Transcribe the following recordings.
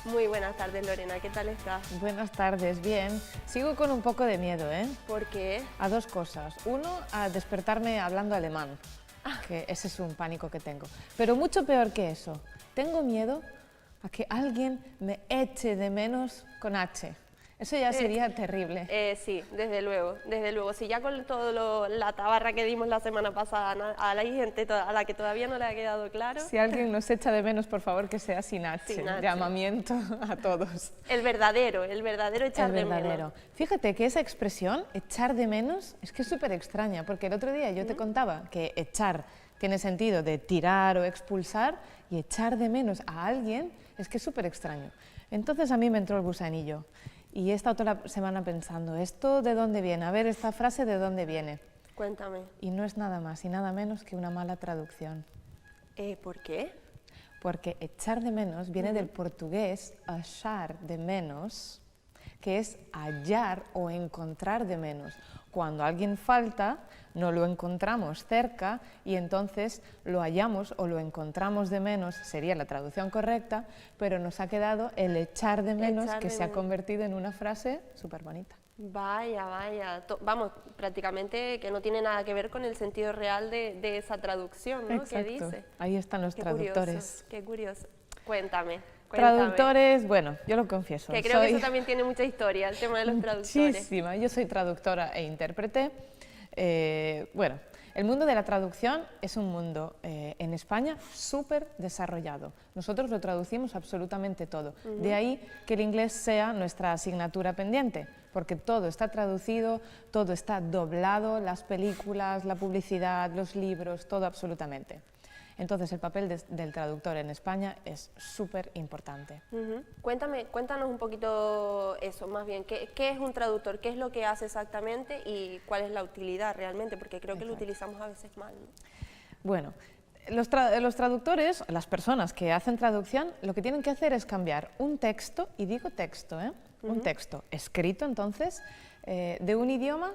Muy buenas tardes, Lorena, ¿qué tal estás? Buenas tardes, bien. Sigo con un poco de miedo, ¿eh? ¿Por qué? A dos cosas. Uno, a despertarme hablando alemán, que ese es un pánico que tengo. Pero mucho peor que eso, tengo miedo a que alguien me eche de menos con H. Eso ya sería terrible. Sí, desde luego, desde luego. Si ya con todo la tabarra que dimos la semana pasada a la gente a la que todavía no le ha quedado claro. Si alguien nos echa de menos, por favor, que sea sin H. Sin H. Llamamiento a todos. El verdadero echar de menos. Fíjate que esa expresión, echar de menos, es que es súper extraña, porque el otro día yo te contaba que echar tiene sentido de tirar o expulsar, y echar de menos a alguien es que es súper extraño. Entonces a mí me entró el gusanillo. Y he estado toda la semana pensando, ¿esto de dónde viene? A ver, esta frase de dónde viene. Cuéntame. Y no es nada más y nada menos que una mala traducción. ¿Por qué? Porque echar de menos viene del portugués achar de menos, que es hallar o encontrar de menos. Cuando alguien falta, no lo encontramos cerca y entonces lo hallamos o lo encontramos de menos, sería la traducción correcta, pero nos ha quedado el echar de menos, que se ha convertido en una frase súper bonita. Vaya, vaya. Vamos, prácticamente que no tiene nada que ver con el sentido real de esa traducción, ¿no? Exacto. ¿Qué dice? Ahí están los traductores. Qué curioso. Cuéntame. Traductores, bueno, yo lo confieso. Que creo que eso también tiene mucha historia, el tema de los traductores. Muchísima. Yo soy traductora e intérprete. Bueno, el mundo de la traducción es un mundo en España súper desarrollado. Nosotros lo traducimos absolutamente todo. De ahí que el inglés sea nuestra asignatura pendiente, porque todo está traducido, todo está doblado, las películas, la publicidad, los libros, todo absolutamente. Entonces, el papel del traductor en España es súper importante. Cuéntanos un poquito eso, más bien, ¿qué es un traductor? ¿Qué es lo que hace exactamente y cuál es la utilidad realmente? Porque creo que lo utilizamos a veces mal, ¿no? Bueno, los traductores, las personas que hacen traducción, lo que tienen que hacer es cambiar un texto, y digo texto, un texto escrito, entonces, de un idioma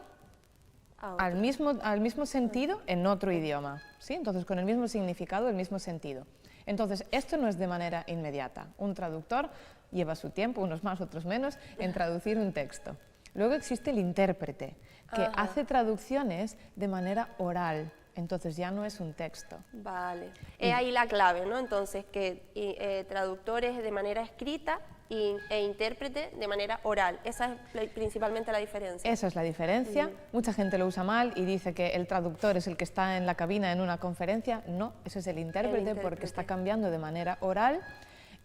al mismo sentido en otro idioma, ¿sí? Entonces con el mismo significado, el mismo sentido. Entonces esto no es de manera inmediata. Un traductor lleva su tiempo, unos más, otros menos, en traducir un texto. Luego existe el intérprete, que hace traducciones de manera oral. Entonces ya no es un texto. Vale. Es ahí la clave, ¿no? Entonces que traductores de manera escrita e intérprete de manera oral. Esa es principalmente la diferencia. Esa es la diferencia. Mucha gente lo usa mal y dice que el traductor es el que está en la cabina en una conferencia. No, ese es el intérprete, porque está cambiando de manera oral.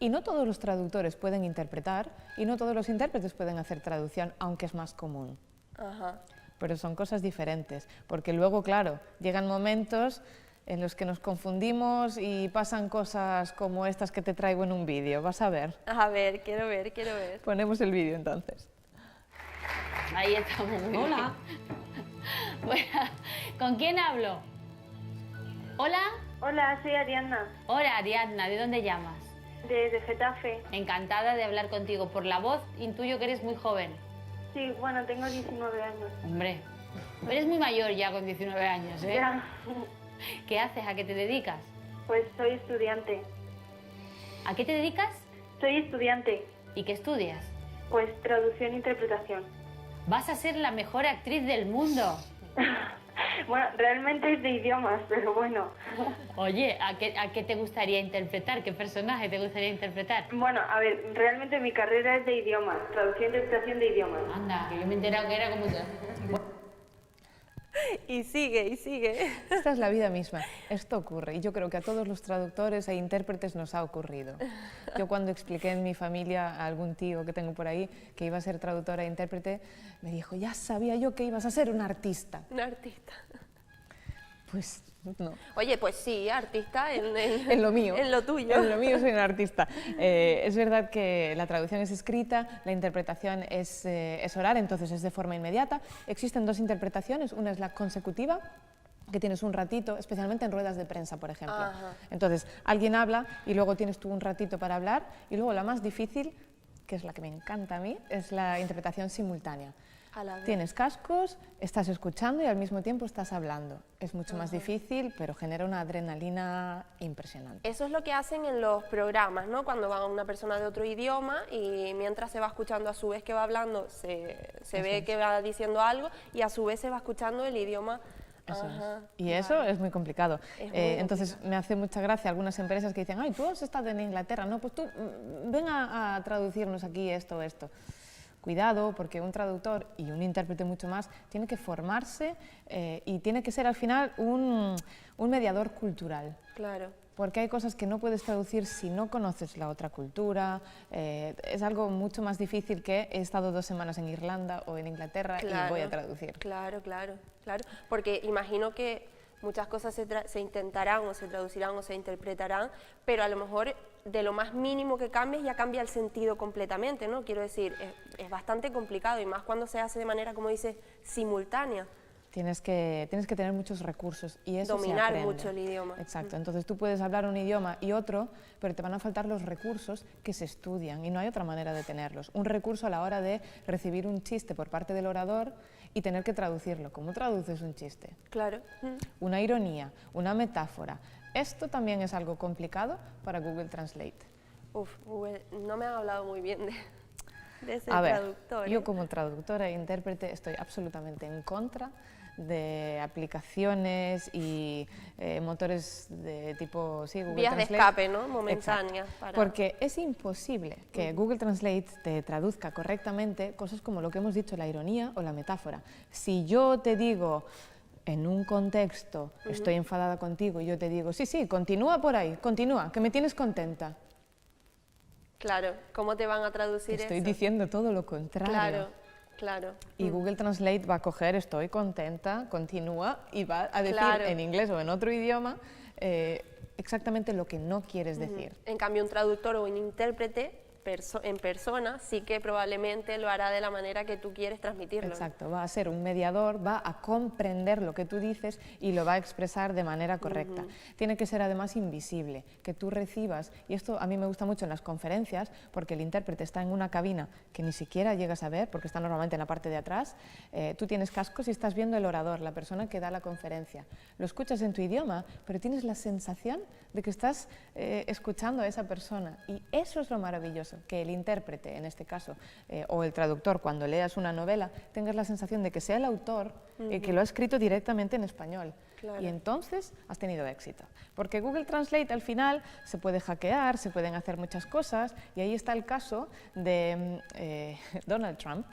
Y no todos los traductores pueden interpretar y no todos los intérpretes pueden hacer traducción, aunque es más común. Pero son cosas diferentes, porque luego, claro, llegan momentos en los que nos confundimos y pasan cosas como estas que te traigo en un vídeo. ¿Vas a ver? A ver, quiero ver. Ponemos el vídeo entonces. Ahí estamos. Hola. Bueno, ¿con quién hablo? ¿Hola? Hola, soy Ariadna, Hola, Ariadna, ¿de dónde llamas? de Getafe. Encantada de hablar contigo. Por la voz intuyo que eres muy joven. Sí, bueno, tengo 19 años. Hombre, eres muy mayor ya con 19 años, ¿eh? Ya, ¿Qué haces? ¿A qué te dedicas? pues soy estudiante. ¿A qué te dedicas? Soy estudiante, ¿Y qué estudias? pues traducción e interpretación. Vas a ser la mejor actriz del mundo. Bueno, realmente es de idiomas, pero bueno. Oye, ¿a qué te gustaría interpretar? ¿Qué personaje te gustaría interpretar? Bueno, a ver, realmente mi carrera es de idiomas, traducción e interpretación de idiomas. Anda, que yo me he enterado que era como... Y sigue. Esta es la vida misma, esto ocurre y yo creo que a todos los traductores e intérpretes nos ha ocurrido. Yo cuando expliqué en mi familia a algún tío que tengo por ahí que iba a ser traductora e intérprete, me dijo, ya sabía yo que ibas a ser un artista. Un artista. Pues no. Oye, pues sí, artista En lo mío. En lo tuyo. En lo mío soy un artista. Es verdad que la traducción es escrita, la interpretación es oral, entonces es de forma inmediata. Existen dos interpretaciones, una es la consecutiva, que tienes un ratito, especialmente en ruedas de prensa, por ejemplo. Entonces, alguien habla y luego tienes tú un ratito para hablar, y luego la más difícil, que es la que me encanta a mí, es la interpretación simultánea. A la vez. Tienes cascos, estás escuchando y al mismo tiempo estás hablando. Es mucho más difícil, pero genera una adrenalina impresionante. Eso es lo que hacen en los programas, ¿no? Cuando va una persona de otro idioma y mientras se va escuchando a su vez que va hablando, se ve que va diciendo algo y a su vez se va escuchando el idioma. Eso Ajá, es. Y eso es muy complicado. Es muy entonces me hace mucha gracia algunas empresas que dicen, ay, tú has estado en Inglaterra, no, pues tú ven a traducirnos aquí esto, esto. Cuidado, porque un traductor y un intérprete mucho más tiene que formarse y tiene que ser al final un mediador cultural. Claro. Porque hay cosas que no puedes traducir si no conoces la otra cultura. Es algo mucho más difícil que he estado 2 semanas en Irlanda o en Inglaterra y voy a traducir. Claro, claro, claro. Porque imagino que muchas cosas se intentarán o se traducirán o se interpretarán, pero a lo mejor de lo más mínimo que cambies ya cambia el sentido completamente, ¿no? Quiero decir, es bastante complicado y más cuando se hace de manera, como dices, simultánea. Tienes que tener muchos recursos y eso se Dominar aprende. mucho el idioma. Exacto, entonces tú puedes hablar un idioma y otro, pero te van a faltar los recursos que se estudian y no hay otra manera de tenerlos. Un recurso a la hora de recibir un chiste por parte del orador y tener que traducirlo. ¿Cómo traduces un chiste? Claro. Una ironía, una metáfora. Esto también es algo complicado para Google Translate. Uf, Google, no me ha hablado muy bien de ese A ver, traductor. yo como traductora e intérprete estoy absolutamente en contra de aplicaciones y motores de tipo Google Vías de Translate. escape, ¿no? Momentáneas. Exacto. Porque es imposible que Google Translate te traduzca correctamente cosas como lo que hemos dicho, la ironía o la metáfora. Si yo te digo en un contexto, estoy enfadada contigo, y yo te digo, sí, sí, continúa por ahí, continúa, que me tienes contenta. Claro, ¿cómo te van a traducir eso? Estoy diciendo todo lo contrario. Claro, claro. Y Google Translate va a coger estoy contenta, continúa, y va a decir Claro. en inglés o en otro idioma exactamente lo que no quieres decir. En cambio, un traductor o un intérprete en persona sí que probablemente lo hará de la manera que tú quieres transmitirlo. ¿no? Exacto, va a ser un mediador, va a comprender lo que tú dices y lo va a expresar de manera correcta. Tiene que ser además invisible, que tú recibas, y esto a mí me gusta mucho en las conferencias, porque el intérprete está en una cabina que ni siquiera llegas a ver, porque está normalmente en la parte de atrás, tú tienes cascos y estás viendo el orador, la persona que da la conferencia. Lo escuchas en tu idioma, pero tienes la sensación de que estás escuchando a esa persona, y eso es lo maravilloso, que el intérprete, en este caso, o el traductor, cuando leas una novela, tengas la sensación de que sea el autor que lo ha escrito directamente en español. Claro. Y entonces has tenido éxito. Porque Google Translate al final se puede hackear, se pueden hacer muchas cosas, y ahí está el caso de Donald Trump,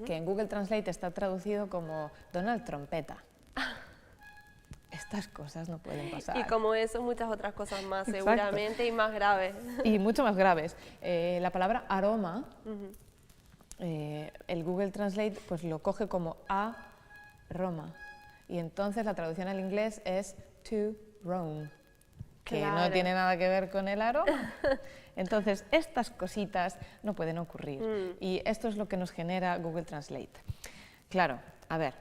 que en Google Translate está traducido como Donald Trompeta. Estas cosas no pueden pasar. Y como eso, muchas otras cosas más, Exacto. seguramente, y más graves. Y mucho más graves. La palabra aroma, el Google Translate pues lo coge como aroma. Y entonces la traducción al inglés es to roam, que no Claro. tiene nada que ver con el aroma. Entonces, estas cositas no pueden ocurrir. Y esto es lo que nos genera Google Translate. Claro, a ver,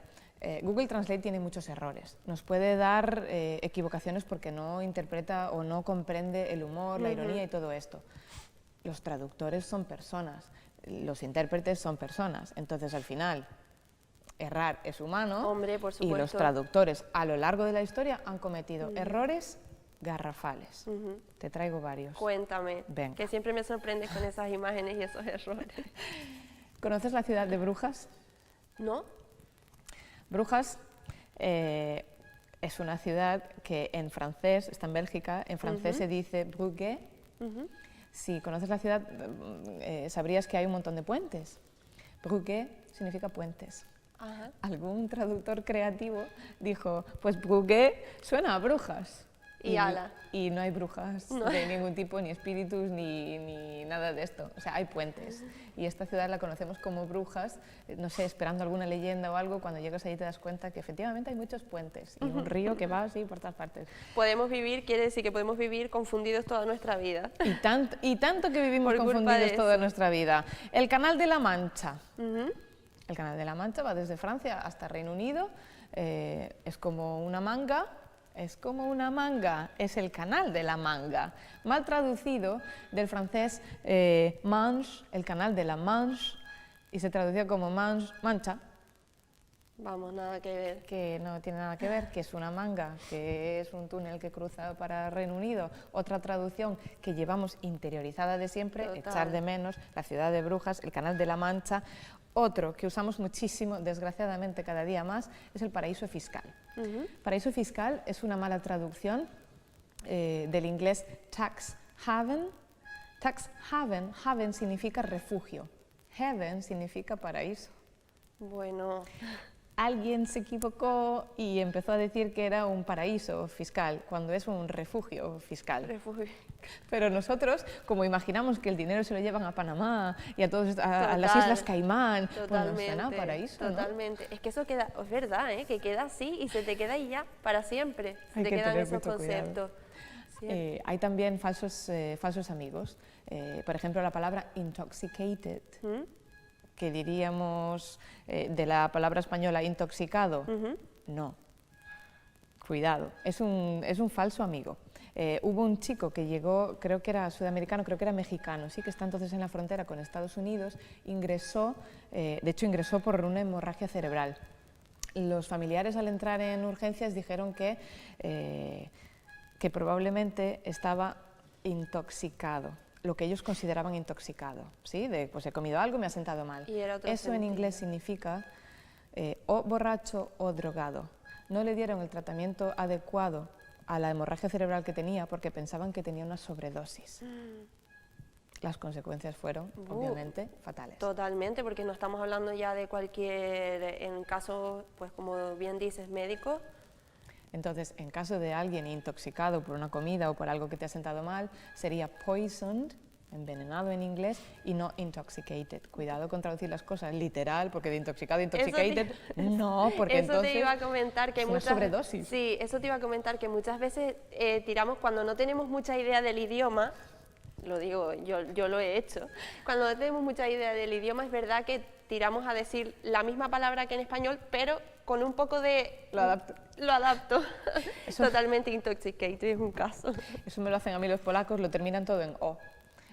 Google Translate tiene muchos errores. Nos puede dar equivocaciones porque no interpreta o no comprende el humor, la ironía y todo esto. Los traductores son personas, los intérpretes son personas. Entonces, al final, errar es humano. Hombre, por y los supuesto. traductores a lo largo de la historia han cometido errores garrafales. Te traigo varios. Cuéntame, Venga. que siempre me sorprendes con esas imágenes y esos errores. ¿Conoces la ciudad de Brujas? ¿No? Brujas es una ciudad que en francés, está en Bélgica, en francés se dice Brugge. Si conoces la ciudad, sabrías que hay un montón de puentes. Brugge significa puentes. Ajá. Algún traductor creativo dijo, pues Brugge suena a brujas. Y ala. Y no hay brujas de ningún tipo, ni espíritus, ni nada de esto. O sea, hay puentes. Y esta ciudad la conocemos como Brujas, no sé, esperando alguna leyenda o algo, cuando llegas ahí te das cuenta que efectivamente hay muchos puentes y un río que va así por todas partes. Podemos vivir, quiere decir que podemos vivir confundidos toda nuestra vida. Y tanto que vivimos Por culpa confundidos de toda eso. nuestra vida. El Canal de la Mancha. El Canal de la Mancha va desde Francia hasta Reino Unido, es como una manga. Es como una manga, es el canal de la manga. Mal traducido del francés Manche, el canal de la Manche, y se traducía como mancha, Vamos, nada que ver. que no tiene nada que ver, que es una manga, que es un túnel que cruza para Reino Unido. Otra traducción que llevamos interiorizada de siempre, Total. echar de menos, la ciudad de Brujas, el Canal de la Mancha. Otro que usamos muchísimo, desgraciadamente cada día más, es el paraíso fiscal. Paraíso fiscal es una mala traducción del inglés tax haven. Tax haven, haven significa refugio, heaven significa paraíso. Bueno, Alguien se equivocó y empezó a decir que era un paraíso fiscal, cuando es un refugio fiscal. refugio. Pero nosotros, como imaginamos que el dinero se lo llevan a Panamá y a las Total. Islas Caimán, pues nos Totalmente, suena a paraíso, ¿no? totalmente. Es que eso queda, es verdad, ¿eh? Que queda así y se te queda ahí ya para siempre. Se Hay te que quedan tener esos mucho cuidado. conceptos. Sí. Hay también falsos amigos. Por ejemplo, la palabra intoxicated, que diríamos de la palabra española intoxicado. No, cuidado, es un falso amigo. Hubo un chico que llegó, creo que era sudamericano, creo que era mexicano, sí, que está entonces en la frontera con Estados Unidos, ingresó, de hecho ingresó por una hemorragia cerebral. Los familiares al entrar en urgencias dijeron que probablemente estaba intoxicado, lo que ellos consideraban intoxicado, ¿sí? Pues he comido algo, me ha sentado mal. Y era otro Eso en sentido. inglés significa o borracho o drogado. No le dieron el tratamiento adecuado a la hemorragia cerebral que tenía porque pensaban que tenía una sobredosis. Las consecuencias fueron, obviamente, fatales. Totalmente, porque no estamos hablando ya de cualquier, en caso, pues como bien dices, médico. Entonces, en caso de alguien intoxicado por una comida o por algo que te ha sentado mal, sería poisoned, envenenado en inglés, y no intoxicated. Cuidado con traducir las cosas literal, porque de intoxicado, intoxicated, no, porque eso entonces te iba a comentar que es una sobredosis. Sí, eso te iba a comentar que muchas veces tiramos cuando no tenemos mucha idea del idioma. Lo digo, yo lo he hecho. Cuando no tenemos mucha idea del idioma, es verdad que tiramos a decir la misma palabra que en español, pero con un poco de... Lo adapto. Lo adapto. Eso- Totalmente intoxicated es un caso. Eso me lo hacen a mí los polacos, lo terminan todo en O.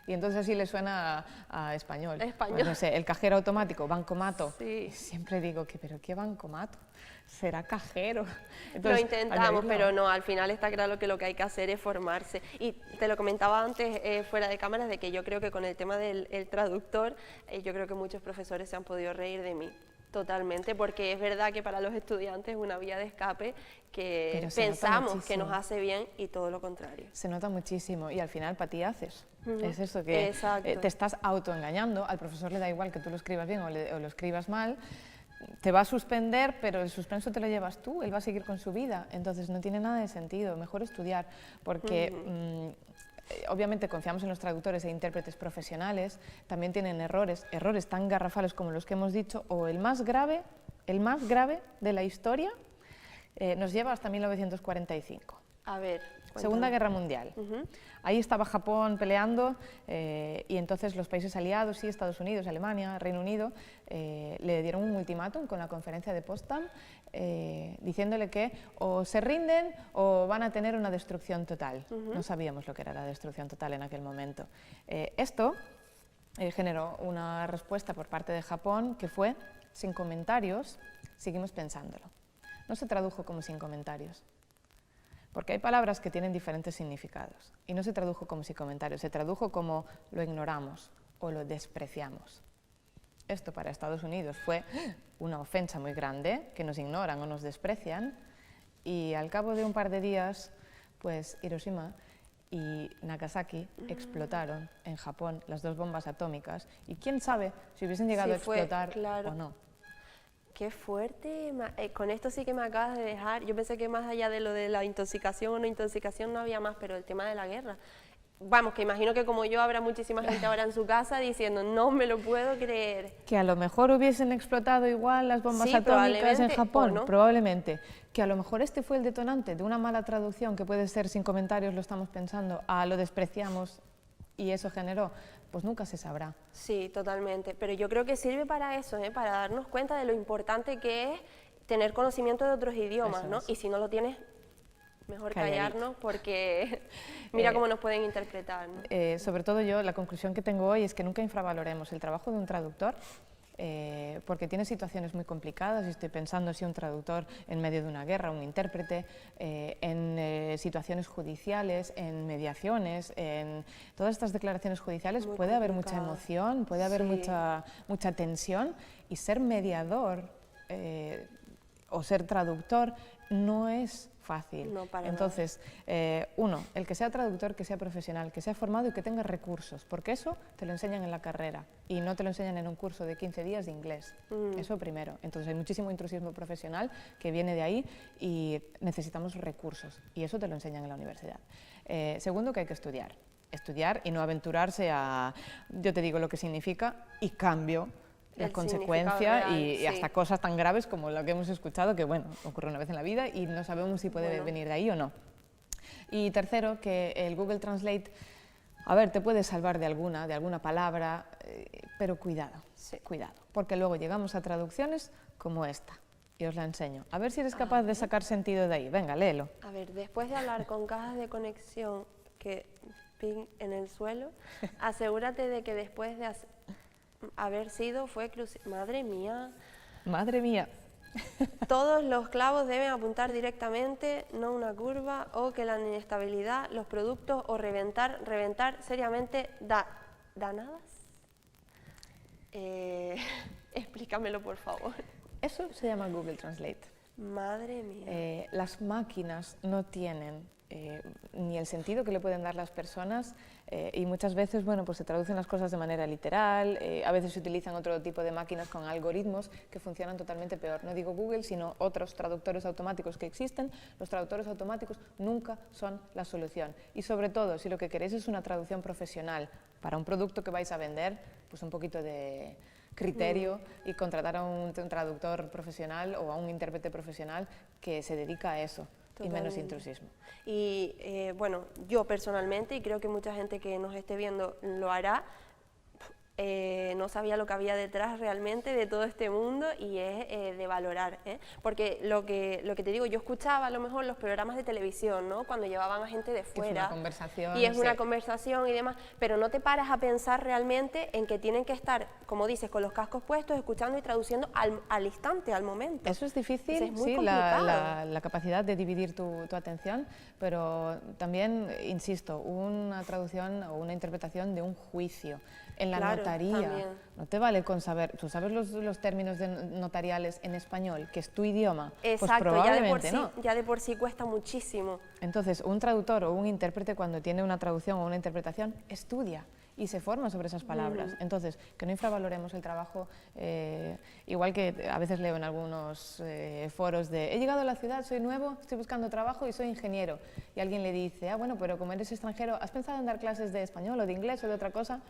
Y entonces así le suena a español. A español. Pues no sé, el cajero automático, bancomato. Sí. Y siempre digo, ¿pero qué bancomato? Será cajero. Lo Entonces, intentamos, añadirlo. pero no, al final está claro que lo que hay que hacer es formarse. Y te lo comentaba antes, fuera de cámaras, de que yo creo que con el tema del el traductor, yo creo que muchos profesores se han podido reír de mí. Totalmente, porque es verdad que para los estudiantes es una vía de escape que Pero se nota pensamos que muchísimo. nos hace bien y todo lo contrario. Se nota muchísimo y al final para ti haces. Es eso que Exacto. te estás autoengañando, al profesor le da igual que tú lo escribas bien o lo escribas mal, te va a suspender, pero el suspenso te lo llevas tú, él va a seguir con su vida, entonces no tiene nada de sentido, mejor estudiar, porque obviamente confiamos en los traductores e intérpretes profesionales, también tienen errores tan garrafales como los que hemos dicho, o el más grave de la historia nos lleva hasta 1945. A ver, Segunda cuéntame. Guerra Mundial. Ahí estaba Japón peleando y entonces los países aliados, sí, Estados Unidos, Alemania, Reino Unido, le dieron un ultimátum con la conferencia de Potsdam diciéndole que o se rinden o van a tener una destrucción total. No sabíamos lo que era la destrucción total en aquel momento. Esto generó una respuesta por parte de Japón que fue, sin comentarios, seguimos pensándolo. No se tradujo como sin comentarios. Porque hay palabras que tienen diferentes significados y no se tradujo como sin comentarios, se tradujo como lo ignoramos o lo despreciamos. Esto para Estados Unidos fue una ofensa muy grande, que nos ignoran o nos desprecian, y al cabo de un par de días, pues Hiroshima y Nagasaki explotaron en Japón las dos bombas atómicas, y quién sabe si hubiesen llegado a fue, explotar claro. o no. Qué fuerte, con esto sí que me acabas de dejar, yo pensé que más allá de lo de la intoxicación o no intoxicación no había más, pero el tema de la guerra, vamos, que imagino que como yo habrá muchísima gente ahora en su casa diciendo, no me lo puedo creer. Que a lo mejor hubiesen explotado igual las bombas Sí, atómicas en probablemente, Japón, o no. probablemente. Que a lo mejor este fue el detonante de una mala traducción que puede ser sin comentarios, lo estamos pensando, a lo despreciamos y eso generó, pues nunca se sabrá. Sí, totalmente, pero yo creo que sirve para eso, para darnos cuenta de lo importante que es tener conocimiento de otros idiomas, Eso ¿no? es. Y si no lo tienes, mejor Calladito. callarnos porque mira cómo nos pueden interpretar, ¿no? Sobre todo yo, la conclusión que tengo hoy es que nunca infravaloremos el trabajo de un traductor. porque tiene situaciones muy complicadas, y estoy pensando si un traductor en medio de una guerra, un intérprete, en situaciones judiciales, en mediaciones, en todas estas declaraciones judiciales Muy puede haber mucha complicado. emoción, puede haber Sí. mucha tensión, y ser mediador o ser traductor no es fácil. No, para Entonces, uno, el que sea traductor, que sea profesional, que sea formado y que tenga recursos, porque eso te lo enseñan en la carrera y no te lo enseñan en un curso de 15 días de inglés. Eso primero. Entonces, hay muchísimo intrusismo profesional que viene de ahí y necesitamos recursos, y eso te lo enseñan en la universidad. Segundo, que hay que estudiar. Estudiar y no aventurarse a, yo te digo lo que significa y cambio la El consecuencia significado real, y sí. hasta cosas tan graves como lo que hemos escuchado, que bueno, ocurre una vez en la vida y no sabemos si puede Bueno. venir de ahí o no. Y tercero, que el Google Translate, a ver, te puede salvar de alguna palabra, pero cuidado, Sí. cuidado, porque luego llegamos a traducciones como esta, y os la enseño. A ver si eres capaz de sacar sentido de ahí. Venga, léelo. A ver, después de hablar con cajas de conexión que ping en el suelo, asegúrate de que después de haber sido fue madre mía, Madre mía. todos los clavos deben apuntar directamente, no una curva, o que la inestabilidad, los productos o reventar seriamente danadas. Explícamelo, por favor. Eso se llama Google Translate. Madre mía. Las máquinas no tienen ni el sentido que le pueden dar las personas, y muchas veces bueno, pues se traducen las cosas de manera literal, a veces se utilizan otro tipo de máquinas con algoritmos que funcionan totalmente peor. No digo Google, sino otros traductores automáticos que existen. Los traductores automáticos nunca son la solución, y sobre todo si lo que queréis es una traducción profesional para un producto que vais a vender, pues un poquito de criterio y contratar a un traductor profesional o a un intérprete profesional que se dedica a eso. Y menos Totalmente. intrusismo. Y bueno, yo personalmente, y creo que mucha gente que nos esté viendo lo hará, no sabía lo que había detrás realmente de todo este mundo, y es de valorar, porque lo que te digo, yo escuchaba a lo mejor los programas de televisión, ¿no? Cuando llevaban a gente de Que es fuera, una conversación, y es una sí. conversación y demás, pero no te paras a pensar realmente en que tienen que estar, como dices, con los cascos puestos, escuchando y traduciendo al instante, al momento. Eso es difícil, Entonces, es muy sí, complicado. la capacidad de dividir tu atención, pero también, insisto, una traducción o una interpretación de un juicio. En la Claro, notaría, también. no te vale con saber, tú sabes los términos notariales en español, que es tu idioma, pues Exacto, probablemente no. ya de por sí cuesta muchísimo. Entonces, un traductor o un intérprete, cuando tiene una traducción o una interpretación, estudia y se forma sobre esas palabras. Entonces, que no infravaloremos el trabajo, igual que a veces leo en algunos foros de he llegado a la ciudad, soy nuevo, estoy buscando trabajo y soy ingeniero. Y alguien le dice, bueno, pero como eres extranjero, ¿has pensado en dar clases de español o de inglés o de otra cosa?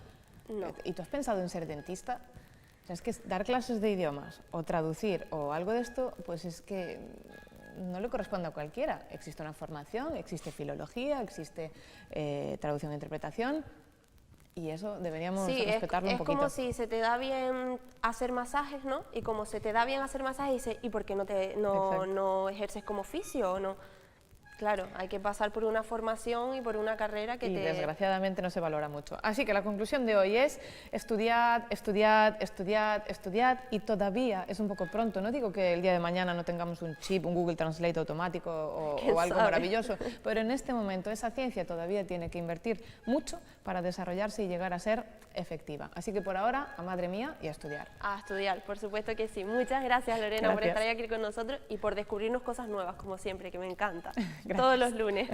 No. ¿Y tú has pensado en ser dentista? O sea, es que dar clases de idiomas o traducir o algo de esto, pues es que no le corresponde a cualquiera. Existe una formación, existe filología, existe traducción e interpretación, y eso deberíamos Sí, respetarlo un es poquito. como si se te da bien hacer masajes, ¿no? Y como se te da bien hacer masajes, dices, ¿y por qué Exacto. no ejerces como oficio o no? Claro, hay que pasar por una formación y por una carrera que Y te... desgraciadamente no se valora mucho. Así que la conclusión de hoy es estudiad, estudiad, estudiad, estudiad, y todavía es un poco pronto. No digo que el día de mañana no tengamos un chip, un Google Translate automático o algo sabe? maravilloso, pero en este momento esa ciencia todavía tiene que invertir mucho para desarrollarse y llegar a ser efectiva. Así que por ahora, a madre mía y a estudiar. A estudiar, por supuesto que sí. Muchas gracias, Lorena, por Gracias. estar aquí con nosotros y por descubrirnos cosas nuevas, como siempre, que me encanta. Todos los lunes.